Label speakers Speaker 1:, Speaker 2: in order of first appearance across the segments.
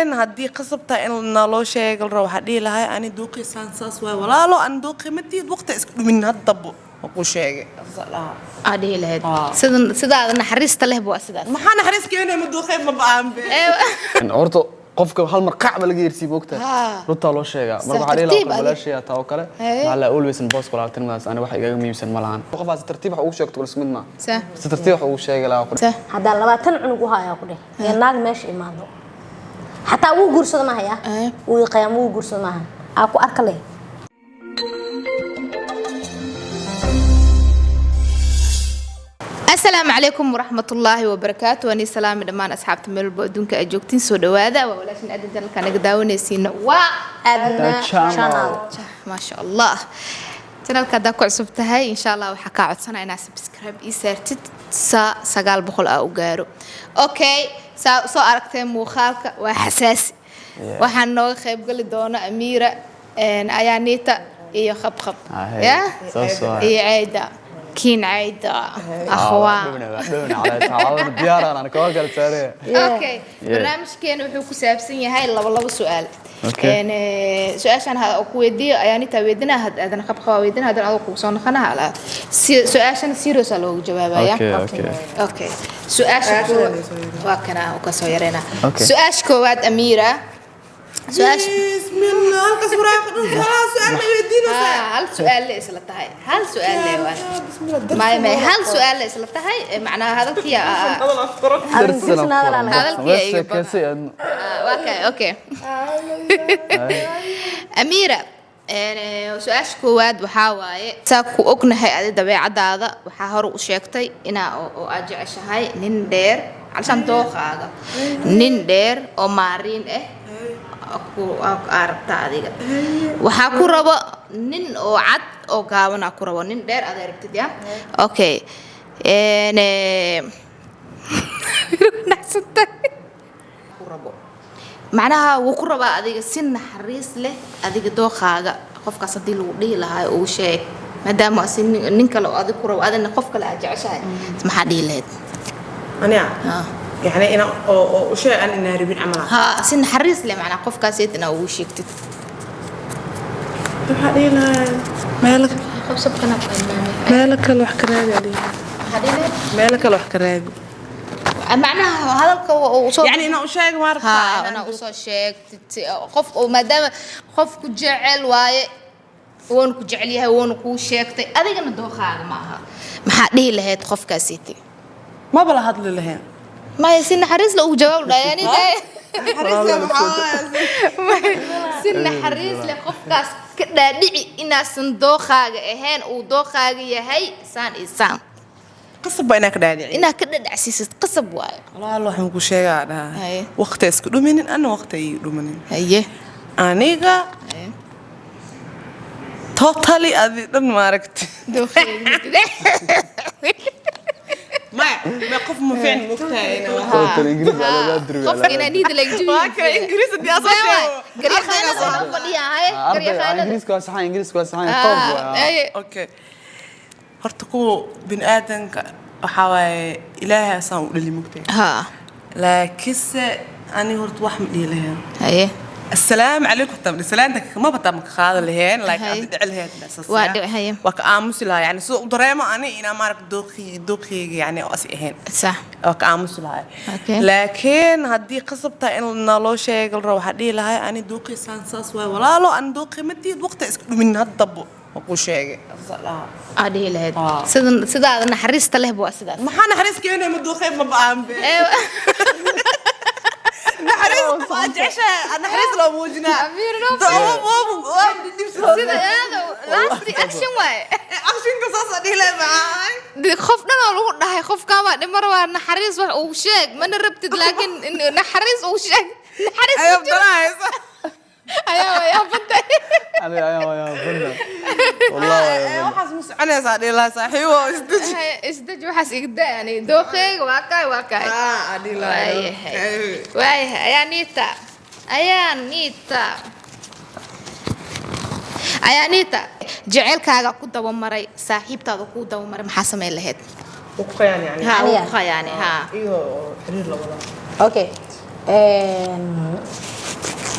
Speaker 1: لكن هدي قصبتها إن نالو شيء قال روح هدي لها أنا دوقي سانساس ولا لو أنا دوقي متي وقت من هالضب أقول شيء أصلا
Speaker 2: أدي لهاد سيدا أنا حريصت له بوا سيدا
Speaker 1: ما حنا حريص كأنه مدوقي ما بعمل
Speaker 2: أيوة
Speaker 3: horta qofka hal mar qac la geersi boogta runta loo sheega marka waxa leeyahay walaashay taa oo kale ma la always in boss kala tilmaas ana wax iga miimsan malahan qofaas tartiib wax uu sheegto wala smid ma si tartiib wax uu sheegay la
Speaker 4: hadaa 20 cunug u haya ku dheh ee naag meesha imaado hatta uu guursado ma haya uu qiyam uu guursado ma aha ku arkale
Speaker 2: السلام عليكم ورحمة الله وبركاته وأنا سلام دمان أصحاب تمر بدونك أجوكتين سود وهذا ولكن أدنى كان قداون يسين
Speaker 4: أدنى channel
Speaker 2: ما شاء الله channel كذا كعصبتها إن شاء الله وحكا عدسنا أنا سبسكرايب إيسارتد سقال بخل أو جارو أوكي سو أركتين مخالك وحساس وحنو خيب قل دونا أميرة أيانيتا إيه خب يا إيه عيدا كين عيدا أخوان
Speaker 3: على ديار أنا كواجل سريع
Speaker 2: أوكي برنامج كان وحكوا سابسين هاي الله سؤال يعني سؤال عشان أقودي يعني تودينا هذا أنا خبخوا ودينا هذا أنا أقول خنا على سؤال عشان سيريوس على جوابه يا أوكي سؤال شكو وكنا وكسويرنا سؤال شكوات أميرة سؤال
Speaker 1: بسم الله الكسبراء سؤال يدينا
Speaker 2: هل سؤال لي سلطة هل سؤال لي ما هل سؤال لي سلطة هاي معناها هذا كيا هذا كيا أوكي أميرة سؤال كواد وحاواي ساكو أقنع هاي دبيعة هذا وحاهر وشيكتي إنا أرجع شهاي نندير علشان توخاga نندير أو مارين aku arabta adiga waxa ku rabo nin oo cad oo gaaban ku rabo nin dheer aad aragtid ya okay naxsanta ku rabo macnaha wuu ku raba adiga si naxariis leh adiga dooqaaga qofkaas hadii lagu dhihi lahaa oo sheeg maadaama nin kale oo adiga ku rabo adana qof kale aad jeceshahay maxaa dhihi lahayd
Speaker 1: aniga يعني أنا أو شيء أنا نهربين عملها
Speaker 2: ها سن حريص لي معنا قف كاسيتنا وشيكتت
Speaker 1: هذه لا مالك
Speaker 2: خبصب كنا
Speaker 1: مالك الوح كرابي عليه مالك الوح كرابي
Speaker 2: معناها هذا الكو
Speaker 1: يعني أنا أشيك ما أعرف
Speaker 2: أنا أشيك قف وما دام قف كجعل واي وون كجعليها وون كوشيكتي أذيك أنا دوخاغ معها ما حد ليه قف كاسيتي
Speaker 1: ما بلا هذا اللي هي
Speaker 2: ما يصير حريص له وجواب لا يعني سن حريص لقفكاس كدا دحي إنا صندوقاga ahayn uu dooqaaga yahay saan
Speaker 1: qasab bayna ka dhaadhicin
Speaker 2: ina ka dhadhacsiisid qasab waay
Speaker 1: walaal waxaan ku sheegaa waqti isku dhuminin ana waqti ay dhumanin
Speaker 2: haye
Speaker 1: aniga totally adi dhan maaragti ما قف مفعل مفتاح
Speaker 3: قلت الإنجليزي على الدرب
Speaker 2: قف إنا نيد لك جوي
Speaker 1: إنجليزي دي أصلا
Speaker 2: قرية خانة صعبة ليها هاي قرية خانة
Speaker 3: إنجليزي كويس صحيح إنجليزي كويس صحيح طب
Speaker 1: أوكي هرتكو بن آدم وحاوي إلهي صام اللي مكتئ
Speaker 2: ها
Speaker 1: لكن أنا هرت واحد إلهي
Speaker 2: هاي
Speaker 1: السلام عليكم طب سلامتك ما بتمك خاض الهين لايك أبدأ الهين
Speaker 2: وادي هاي
Speaker 1: وكأمس لها يعني سوق دريمة أنا إنا مارك دوخي يعني أسيهين
Speaker 2: صح
Speaker 1: وكأمس لها لكن هدي قصبتها إن نالو شيء قال روح هدي لها أنا دوخي سانساس ولا لو أنا دوخي متي وقت من هالضب أقول شيء أصلا
Speaker 2: أدي لهاد سيدا أنا حريصت له بوا سيدا
Speaker 1: ما حنا حريص كأنه مدوخي ما بعمل نحرس فاجعش أنا حريص لو موجنا
Speaker 2: أمير سيدا هذا لاستي أكشن واي
Speaker 1: أكشن قصص دي لا معاي
Speaker 2: خفنا نروح ده خف كمان دي مرة نحرس وشاق ما نربط لكن نحرس وشاق نحرس
Speaker 1: أيوة بلايس
Speaker 2: أيوة يا بنت
Speaker 3: أيوة يا بنت والله يا بنت
Speaker 1: وحس مسعنا صادي لا صحيح
Speaker 2: استج وحس يقدر يعني دوخي واقعي
Speaker 1: عادي لا
Speaker 2: واي يا نيتا أيا نيتا جعلكاga ku daba maray saaxiibtaada ku daba maray maxaa sameyn lahayd
Speaker 1: وقيان يعني
Speaker 2: ها وقيان ها
Speaker 1: iyo xiriir la wada
Speaker 4: okay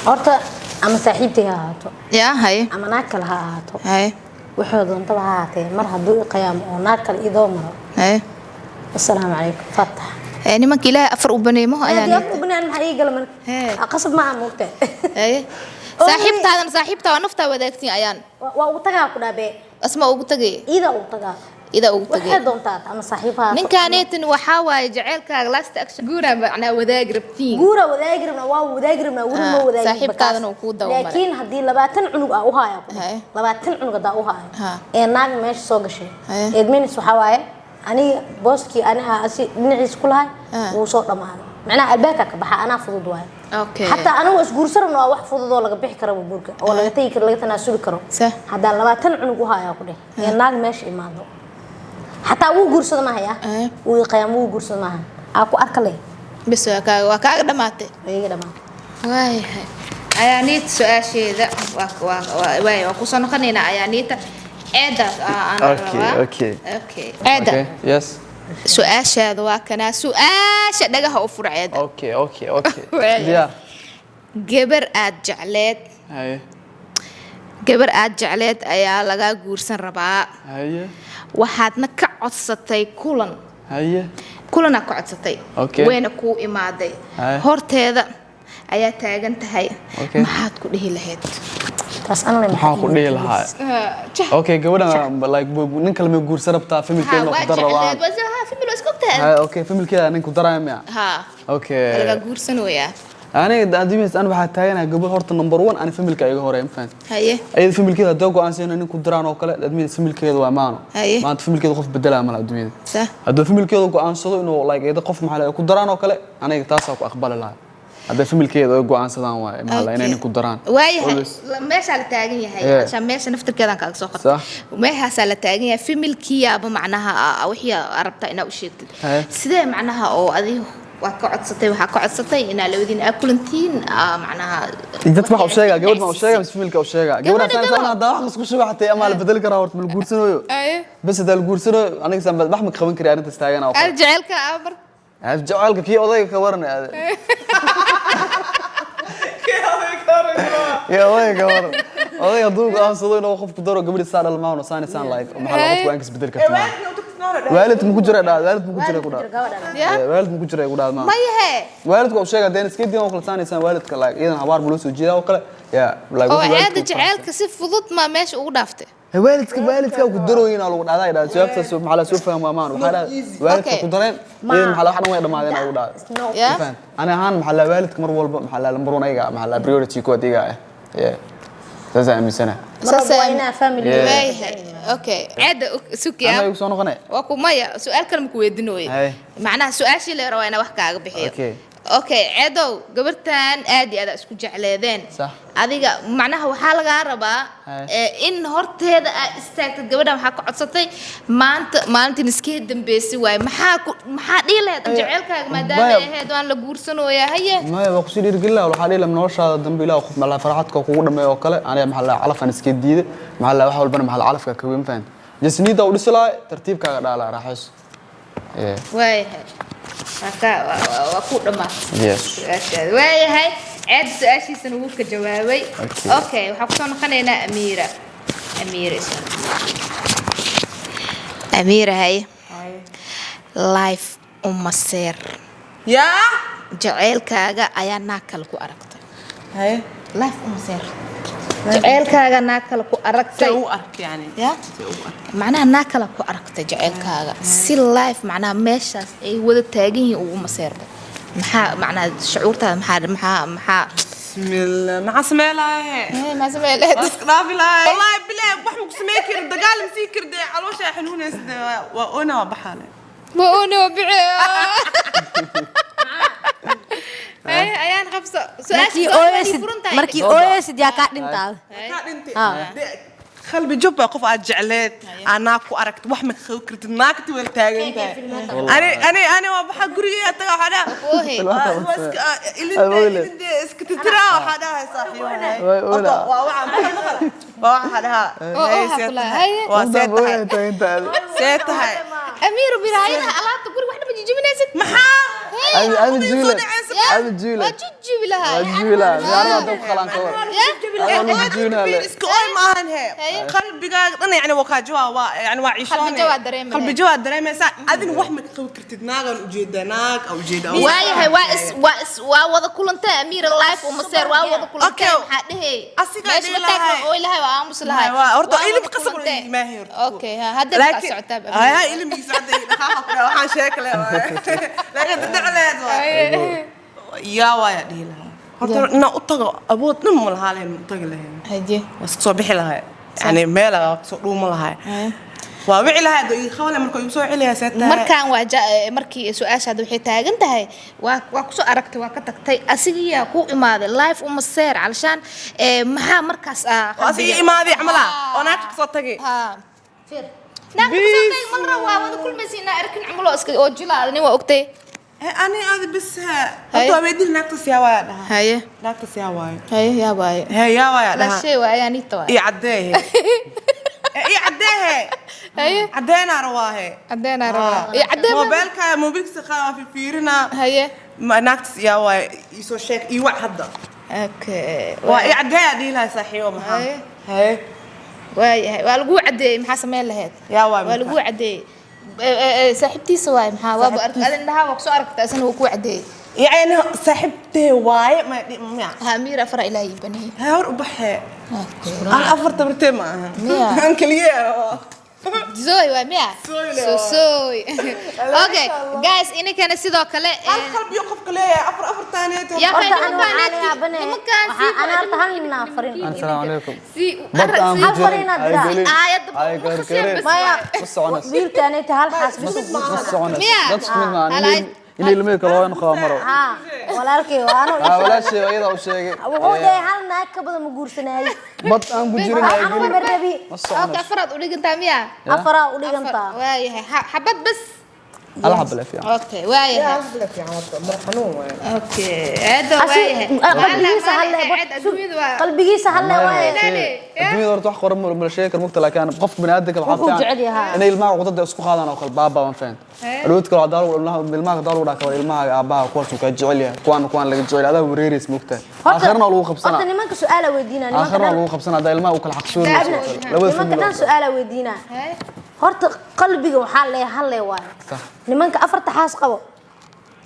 Speaker 4: horta ama saaxiibtay ha ahaato
Speaker 2: يا هاي
Speaker 4: ama naag kale ha ahaato
Speaker 2: هاي
Speaker 4: wuxuu doontaba ha ahaatee mar hadduu qiyaamo oo naag kale idoo maro
Speaker 2: هاي
Speaker 4: assalaamu calaykum fatax
Speaker 2: يعني ما كلها أفر وبنيمه
Speaker 4: يعني
Speaker 2: يعني
Speaker 4: أبو بنان maxaa ii gala marka qasab ma amuurtay
Speaker 2: هاي صاحبتها ونفتها وذاكتي أيان
Speaker 4: waa uu tagaa ku dhaabee
Speaker 2: أسمع وقتجي
Speaker 4: ida uu tagaa
Speaker 2: إذا وقتجي
Speaker 4: waxay doontaa ama saaxiibaha
Speaker 2: نين كانت وحاول جعلك لاست أكشن جورا معناه وذاك ربتين
Speaker 4: guura wadaagirna waa wadaagirna weli ma wadaagin
Speaker 2: saaxiibkaadana uu ku dawmay
Speaker 4: laakiin hadii 20 cunug ah u haayo 20 cunug da u haayo ee naag meesha soo gashay eedminis waxa waaye aniga booskii anaha asi dhinaciis ku lahay uu soo dhamaaday macnaha albaabka ka baxa ana fudud waaye
Speaker 2: okay
Speaker 4: hatta anigu isguursanno waa wax fudud oo laga bixi karo buurka oo laga tagi karo laga tanaasuli karo hadda 20 cunug u haayo ku dheh ee naag meesha imaado hatta uu guursado ma haya uu qiyaamo uu guursado ma aha aa ku arkale
Speaker 2: بس وكاga dhamaatay
Speaker 4: iga dhamaatay
Speaker 2: waay ayaa niit su'aasheeda waa ku soo noqonayna ayaa niita eeda aan rabaa
Speaker 3: okay
Speaker 2: eeda
Speaker 3: yes
Speaker 2: su'aasheeda waa kana su'aasha dhagaha u furceeda
Speaker 3: okay diyaar
Speaker 2: gabar aad jecleed
Speaker 3: haye
Speaker 2: gabar aad jecleed ayaa laga guursan rabaa
Speaker 3: haye
Speaker 2: waxaadna ka codsatay kulan
Speaker 3: haye
Speaker 2: kulana ka codsatay
Speaker 3: Okay.
Speaker 2: wayna ku imaaday horteeda ayaa taagan tahay maxaad ku dhihi lahayd
Speaker 4: taas aan
Speaker 3: maxaa ku dhihi lahaa okay gabadha like nin kale ma guursan rabtaa familkeena ku darabaa
Speaker 2: famil isku tahay
Speaker 3: okay familkeeda nin ku daraya
Speaker 2: ha
Speaker 3: okay
Speaker 2: laga guursanooyaa
Speaker 3: aniga adimis aan waxa taagana gabadh horta number 1 aan familka iga horeeyay faan
Speaker 2: haye
Speaker 3: ay familkeeda dad go'aan seenay nin ku daraan oo kale adimis familkeeda waa maano maanta familkeeda qof bedela ma la adduunyada
Speaker 2: صح
Speaker 3: hadda familkeeda go'aansado inuu like eeda qof maxaa ku daraan oo kale aniga taas ku aqbali lahaa hadda familkeeda ay go'aansadaan waa ma la inay ku daraan
Speaker 2: waayahay meesha la taagan yahay ashan meesha naftirkeedan kaaga soo qabtay meesha la taagan yahay familkiyaaba macnaha wixii arabta inaa u sheegtid sidee macnaha oo adiga waa ka codsatay waxa ka codsatay inaa labadiin akulantiin macnaha
Speaker 3: dad waxa u sheega gabadh ma u sheega familka u sheega gabadha aan hadda wax isku shubaxtay ama la bedel karaa horta ma guursanooyo bas hadda la guursanooyo aniga san wax ma qaban kari arinta istaagan oo
Speaker 2: arjacelka amar
Speaker 3: arjacelka kii odayga ka waran يا وين كمان والله يدوق أنصدوا إنه خوف كدروا قبل الساعة لما هو نصاني سان لايك ومحل خوف وانكس بدل كتمان والد مكجرة ده والد مكجرة كده والد مكجرة كده ما
Speaker 2: يهه
Speaker 3: والد كم شيء قدين سكيد يوم خلص ثاني سان والد كلاك إذا هوار بلوس وجيدا وكلا يا لايك
Speaker 2: أو عاد جعل كسف فضت ما ماشي وقدافته
Speaker 3: والدك كدروا هنا لو هذا إذا شافت سوف محل سوف فهم أمان وحلا والدك كدرين إذا محل واحد ما يدم هذين أو ده أنا هان محل والدك مرول محل المرون أيجا محل بريورتي كود أيجا ساسا من سنة
Speaker 4: ساسا فاميلي
Speaker 2: اوكي عاد سوكي
Speaker 3: انا يوصون قناه
Speaker 2: واكو مايا سؤال كلام كويدينوي معناها سؤال شي لا رواينا wax kaaga bixiyo اوكي عادو gabartan aad iyo aad isku jecleedeen adiga macnaha waxa laga rabaa in horteeda aad istaagtay gabadhan waxa ka codsatay maalintii iska dambeysay way maxaa dhiileed jecelkaaga maadaama ay ahayd waan la guursanooyaa haye
Speaker 3: ma waa ku sii dhirgilaa waxa dhiilay noloshaada dambe ilaa qof mala farxadka kugu dhameeyo kale aniga maxalla calafan iska diiday maxalla waxa walbana maxalla calafka ka weyn faan jisniida u dhislaa tartiibkaaga dhaala raaxays
Speaker 2: way waa ku dhamaatay waayahay عاد سؤالي سنوك جوابي اوكي وحكون خلينا أميرة هاي لايف سير
Speaker 1: يا
Speaker 2: جعل كاغا ايا ناكل كو اركتي
Speaker 1: هاي
Speaker 2: لايف سير جعل كاغا ناكل كو اركتي
Speaker 1: او ارك يعني
Speaker 2: يا معناها ناكل كو اركتي جعل كاغا سي لايف معناها ميشاس اي ودا تاغين او مسير maxaa macna shucuurta maxaa
Speaker 1: bismillah ma sameelahay
Speaker 2: ma sameelahay
Speaker 1: asqaabi lahay wallahi billahi wax ku sameeyay dagaal masii kirday caloosha xanuunaysa waa ona baxale
Speaker 2: ma ona bici ayaan qabso su'aashii
Speaker 4: markii ooysid yaa ka dhintaad
Speaker 1: qalbi jabba qof aad jecleed ana ku aragto wax ma khoo kartid naagti wal taagantahay ani waa baxa guriga taga xada ilinde iska tira xada saaxiib waa xada waa seetahay أمير براينا على تقول واحدة بتجيبنا ست محا
Speaker 3: أنا جيلة هذا جيلة
Speaker 2: وجيب لها
Speaker 3: جيلة يعني هذا خلان كور أنا جينا له
Speaker 1: إسكوي ما هن قلبي قاعد أنا يعني وكاجوا يعني وعيشون قلبي جوا دريمة سا أذن وحمك كرتد ناقل وجيدا ناق أو جيدا
Speaker 2: واي واس ووضع كل أنت أمير اللايف ومصير ووضع كل أنت حده
Speaker 1: أصيغ لها
Speaker 2: أو لها وأمس لها
Speaker 1: أرض إلي بقصب ما هي
Speaker 2: أوكي هذا بقى سعتاب
Speaker 1: هاي إلي بيساعد خاها وحان شكله لكن تدعي يا وايد هي لها horta ina u tago awood dhan ma lahaa lahayn u tagi lahayn
Speaker 2: haye
Speaker 1: was soo bixi lahaay yani meel aan soo dhuuma lahaay waa wici lahaay doo khawle markuu igu soo celiyaa saata
Speaker 2: markaan markii su'aashaad waxay taagan tahay waa ku soo aragtay waa ka tagtay asigiya ku imaaday live uma seer alshaan maxaa markaas
Speaker 1: asii imaaday amala oo naag soo tagay
Speaker 2: ha fir naag soo tagay marra waa wada kulmaysiina arkin amalo iska oo jilaadni waa ogtay
Speaker 1: أنا هذا بس أنتوا أبيدين ناقص يا وايد
Speaker 2: هاي
Speaker 1: ناقص يا وايد
Speaker 2: هاي يا وايد
Speaker 1: هاي يا وايد
Speaker 2: لا شيء يعني توا
Speaker 1: يعديه يعديه هاي عدينا رواه
Speaker 2: عدينا رواه يعديه
Speaker 1: موبايلك سخاء في فيرنا
Speaker 2: هاي
Speaker 1: ما ناقص يا وايد يسوي شيك يوع هذا
Speaker 2: أوكي
Speaker 1: ويعديه دي لها صحيح ومها هاي
Speaker 2: واي والجو عديه محاسمين لهاد
Speaker 1: يا وايد
Speaker 2: والجو عديه صاحبتي سواي محا وابو أرك أنا وقصو أركت أسنو وكو عدي
Speaker 1: يعني صاحبتي واي ما
Speaker 2: هاميرة فرع إلهي بني
Speaker 1: هاور بحي أنا أفرت مرتين معها أنكليه
Speaker 2: زوي وميا سوي اوكي جايز اني كان سيدو كله
Speaker 1: القلب يوقف كليه افر ثانيه
Speaker 2: يا
Speaker 4: انا بني انا ارتهن نافرين
Speaker 3: السلام عليكم
Speaker 4: افرين
Speaker 2: ايد
Speaker 4: ويل كانت هل حاس
Speaker 3: بس إلي لما يكلون خامرة.
Speaker 4: walaalkay waano
Speaker 3: walaashay ayada u sheegay
Speaker 4: wuxuu dhahay hal naag ka badan ma guursanay
Speaker 3: bad aan gujirinay
Speaker 2: okay farad u dhigantaa miya
Speaker 4: afara u dhigantaa
Speaker 2: waayahay xabad bas
Speaker 3: ala xabad la fiican
Speaker 2: okay waayahay
Speaker 1: la fiican mar xanuun waay
Speaker 2: okay hada waayahay
Speaker 4: qalbigiisa hal waayahay
Speaker 3: adduunyada horta wax qoran ma sheekar mugta laakiin qof bini'aadamka waxa fiican inay ilmaha wadada isku qaadaan oo kala baaba ma fahan arood kala daal ilmaha daal u dhaaka ilmaha aabaha kuwaas ka jecel yahay kuwan laga jecel adaa wareeris mugta aakhirna lagu qabsana
Speaker 4: horta nimanka su'aala weydiina
Speaker 3: aakhirna lagu qabsana adaa ilmaha u kala xaqsoon
Speaker 4: labada nimanka su'aala weydiina horta qalbiga waxa leeyahay hal waay nimanka afarta xaas qabo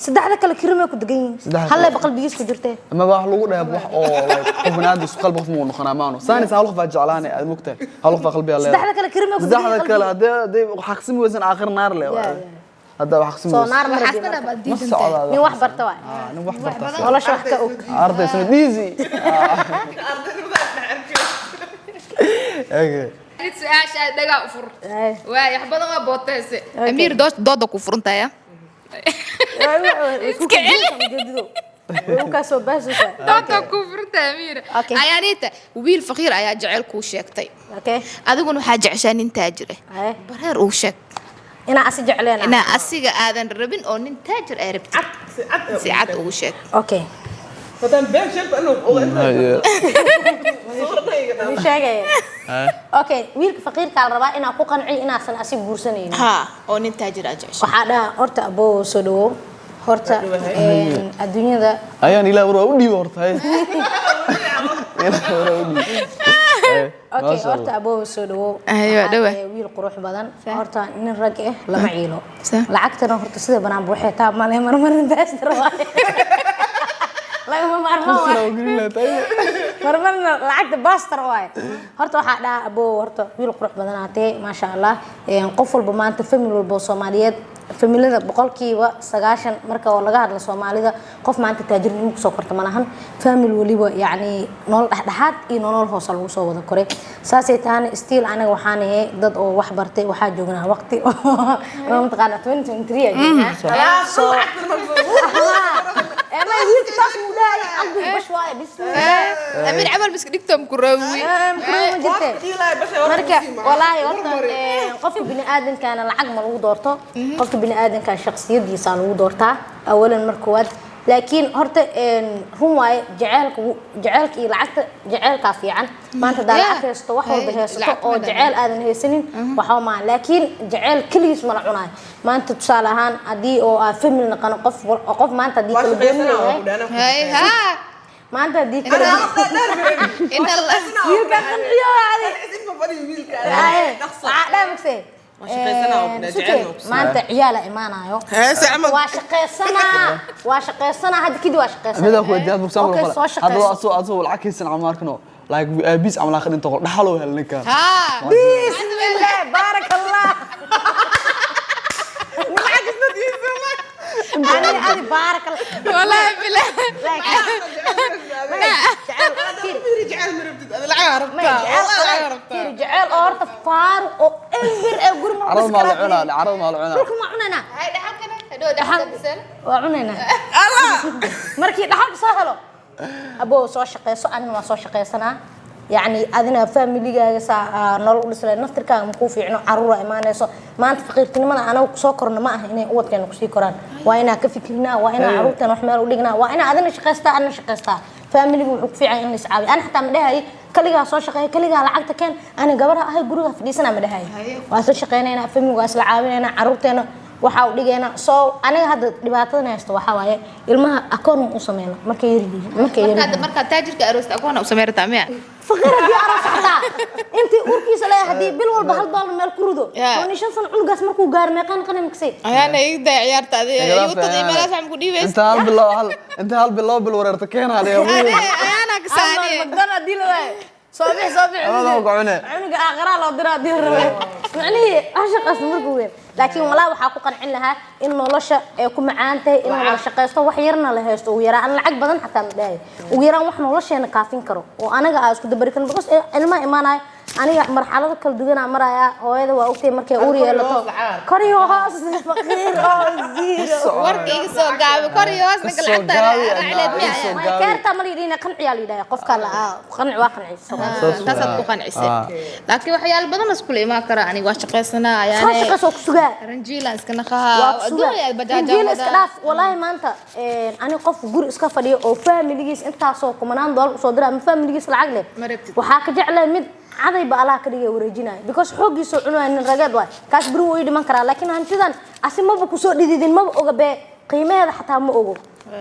Speaker 4: saddexda kale kirime ku degan yihiin hal qalbigiisa ku jirtay
Speaker 3: ama wax lagu dhahay wax oo qof banaad isku qalbi qof muu noqonaa maano saanis hal qof jeclaanay aad mugta hal qof qalbi Allah
Speaker 4: saddexda kale kirime ku degan
Speaker 3: saddexda kale hadee xaqsim weysan aakhir naar leh هذا وحقسم
Speaker 4: سو نار مرة من واحد برتوا
Speaker 3: من واحد برتوا
Speaker 4: والله شو حكى أوك
Speaker 3: عرض اسمه ديزي اوكي
Speaker 2: سؤال شاد دقا أفر واي حبض ما بوتس أمير دودا كفر أنت يا
Speaker 4: وكاسو بس
Speaker 2: دودا كفر أنت أمير عيانيته وبيل فقير عيا جعل كوشك طيب
Speaker 4: اوكي
Speaker 2: أذوقنا حاجة عشان أنت أجره برير وشك
Speaker 4: أنا أسيج علينا
Speaker 2: أنا أسيج آذن ربين أو ننتاجر أربت ساعات وشك
Speaker 4: أوكي
Speaker 1: فتن بين شرط إنه
Speaker 4: مش شيء أوكي ويلك فقير كالرباء أنا أكو قنعي أنا أصلا أسيب بورسنين
Speaker 2: ها أو ننتاجر أجعش
Speaker 4: وحدا هرتا أبو سدو هرتا الدنيا ذا
Speaker 3: أيان إلى ورا ودي هرتا
Speaker 4: اوكي horta abo soo dhawo wiil qurux badan horta nin rag ah lama ciilo lacagtana horta sida banaan buuxay taa maalin marmarin baastar waay laga marmarna lacagta baastar waay horta waxa dhaa abo horta wiil qurux badan aatee ma sha Allah qof walba maanta family walba Soomaaliyeed familada boqolkiiba 90 marka oo laga hadlo Soomaalida qof maanta taajirnimo ku soo korta malahan family waliba yaani nolol dhaxdhaxaad iyo nolol hoos lagu soo wada koray saasay taana stiil anaga waxaan ahay dad oo wax bartay waxa joognaa waqti oo mutaqaana 2023 ayaa soo أما يجيك تصمو ده عبد بشوية بسم الله
Speaker 2: أمير عمل بس دكتور مكروي
Speaker 4: مكروي جدا مركا والله قف بني آدم كان العقل ملو دورته قف بني آدم كان شخصية دي صار له دورته أولا مركوات laakiin horta run waaye jaceelka iyo lacagta jaceelka fiican maanta daa lacag haysto wax walba haysto oo jaceel aadan haysanin waxa ma laakiin jaceel kaliis ma la cunaay maanta tusaale ahaan hadii oo family naqan qof maanta hadii kala gooniyahay ha maanta hadii kala in Allah wiilka qanciyo caadi isma fadhi wiilka dhaqso dhaamagse maanta ciyaala imaanayo waa shaqeysana hadda kidi waa shaqeysana
Speaker 3: midda ku diyaad buuxsan hadda asoo lacag kiisan amaarkano like bis amla khadin toqol dhaxalo helnaka
Speaker 4: bismillah barakallah أنا بارك الله
Speaker 2: والله بالله
Speaker 4: رجال أورط فار أو إنبر أقول ما
Speaker 3: عرض ما العنا عرض ما العنا
Speaker 4: كلكم عنا
Speaker 2: هاي دحال كده
Speaker 4: وعننا الله مركي دحال سهلو أبو سو شقيسو أنا ما سو شقيسنا يعني أذنا فاميلي سا نلقي لسه نفتر كان مكوفي عنو عرورة إيمانه سو ما أنت فقيرتني ما أنا وسكرنا ما هنا قوت كانوا كسي كران وأنا كفكرنا وأنا عروتنا وحمل ولقنا وأنا أذنا شقيستا أنا شقيستا فاميلي وحكفي عن النسعابي أنا حتى مدها هاي كلها صار شقيه كلها لعقت كان أنا جبرها هاي جروها في ديسنا مدها هاي وأصل شقينا أنا فاميلي وأصل عابين أنا عروتنا waxaa u dhigeena soo aniga hadda dhibaatadana haysto waxa waaye ilmaha akoon u sameeyna markay yiri
Speaker 2: marka taajirka aroosta akoon u sameeyta miya
Speaker 4: faqiradi aroos xataa intii urkiisa leeyahay hadii bil walba hal doollar meel ku rudo oo nishan san cunugaas markuu gaar meeqan qanamkay
Speaker 2: ayana igda ciyaarta ayuu taday meelaas aan ku dhiibays
Speaker 3: inta hal bil wareerta keenaale
Speaker 2: ayana ka saani
Speaker 4: madana dilay صبيح عنق آخر الله درا دير يعني عشق مركو وين لكن والله وحاكو قنعين لها إنه لشة يكون معانته إنه لشة قيسته وحيرنا لها يستو ويرا أنا العقب بدن حتى مداي ويرا وحنا لشة نكافين كرو وأنا قاعد كنت بريكن بس الماء إيمانه أنا مرحلة كل دقيقة مرايا وهذا وقتي مركي أوري اللي كريو هاس فقير زيرو
Speaker 2: وركي سو قاعد كريو هاس نقل حتى على
Speaker 4: ما كارت مالينا قنع يالي ده قف كلا قنع واقنعي
Speaker 2: تصدق قنعي لكن وحيال بدن اسكول ما كرا أنا واشقيسنا يعني
Speaker 4: شقيسو كسجا
Speaker 2: رنجيلا اسكنا خا
Speaker 4: الدنيا البجاجة اسكلاف والله ما أنت أنا قف جور اسكاف لي أو فاهم ليجيس أنت عصوك ومنان دول صدرا من فاهم ليجيس العقل وحاك جعله مد عادي بقى كده ورجيناي because حوجي سو عنوان إن الرجال واي كاس برو يدي من كرا لكن هنتظن أسي ما بكسو ديدين ما بقى بقيمة هذا حتى ما أقول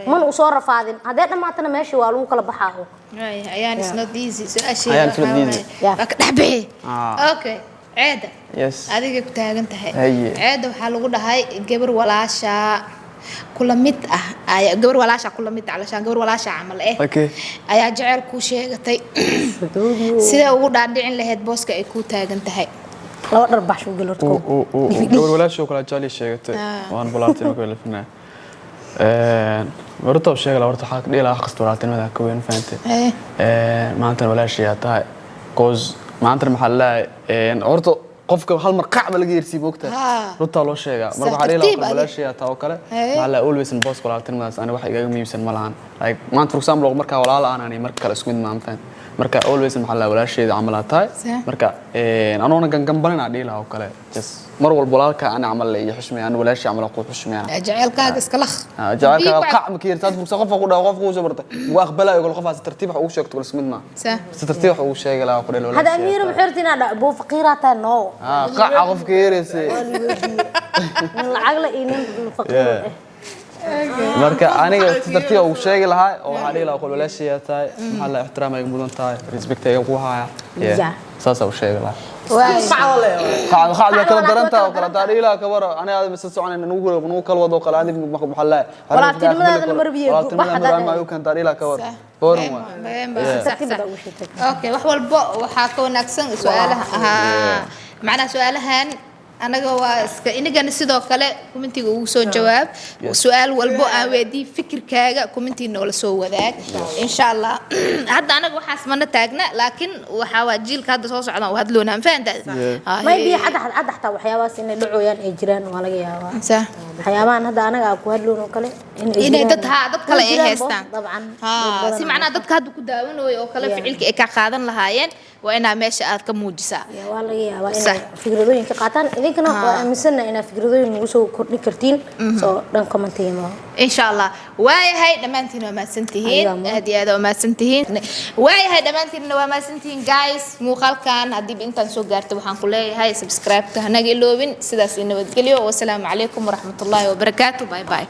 Speaker 4: من أصور فاضين هذا ما أتنا ماشي والو كلا بحاجه
Speaker 2: أيان it's not easy so أشياء نحبه أوكي عادة هذه كنت أنت عادة وحلو ده هاي جبر ولا شا كل مت أي جبر ولا شا كل مت علشان جبر ولا شا عمل إيه أي جعل كوشة قتي سيدا وقول عندي لهاد بوسك يكون تاج أنت هاي
Speaker 4: لا أربع شو قلتكم
Speaker 3: جبر ولا شو كلا جالي شيء قتي وأنا بلارتي مقبل فينا ورطة بشيء لا ورطة حق دي لا حق استوراتين ماذا كوين فهمت ما أنت ولا شيء هاي كوز ما أنت المحل ورطة قفك هل مرقع بلقي يرسي بوقتها رطة لو شيء مرة عليه لا ولا شيء تاوكله على أول بس البوس ولا تنمس أنا واحد جاي ميمسن ملعان ما أنت رسام لو مركا ولا لا أنا مركا الأسود ما فهمت مركا أول بس المحل ولا شيء عملها تاي مركا أنا كان جنبنا عديلها وكله جس مرة البلالك أنا عمل لي حشمي أنا ولا شيء عمل أقول حشمي أنا
Speaker 2: جعل كاغس كلخ
Speaker 3: جعل كاغ مكير تاد فرصة قف أقول قف قوس برته وأقبله يقول قف ترتيب حقوق شيء تقول اسمه ما ترتيب حقوق شيء لا أقول له
Speaker 4: هذا أمير بحرتنا أبو فقيرة نو
Speaker 3: قاع قف كيرسي
Speaker 4: العقل إنه فقير
Speaker 3: marka aniga tartiib uu sheegi lahaa oo xalii la qolo la sheeyay maxaa la ixtiraamay mudan tahay respect ay ku haya saasa uu sheegi lahaa qaad kala daranta oo kala taariila ka waro aniga aad mas'uul soconay inuu kala wado qalaadi maxaa la
Speaker 4: wala tilmaada marbiye
Speaker 3: waxda ma uu kan taariila ka waro boorun
Speaker 2: okay wax walba waxa ka wanaagsan su'aalaha macna su'aalahan أنا جواز إني كان سيدا كله كومنتي وسو جواب سؤال والبقى ودي فكر كاجا كومنتي إنه ولا سو ذاك إن شاء الله هذا أنا جو حاسمنا تاجنا لكن وحاول جيل كهذا صوص عنا وهذا لونه فين ده
Speaker 4: ما يبي حد حتى وحياة بس إنه دعوة يعني إجران ولا جيا حيوان هذا أنا أقول هذلون وكله
Speaker 2: إن دتها دت كلا إيه هستان
Speaker 4: طبعا
Speaker 2: سمعنا دت كهاد كداون وكله فعلك إيه كقادن لهاين وأنا ماشي أذكر موجسة
Speaker 4: يا والله يا وأنا فكرتين كقطان إذا كنا مسنا إن فكرتين نقصوا كرني كرتين so دان كومنتين
Speaker 2: إن شاء الله واي هاي دمانتين وما سنتهين هذه وما سنتهين واي هاي دمانتين وما سنتهين جايز مو خالكان هدي بنتان سو قارت وحن كلها هاي سبسكرايب تهناجي لوبين سداسين ودقليو والسلام عليكم ورحمة الله وبركاته باي باي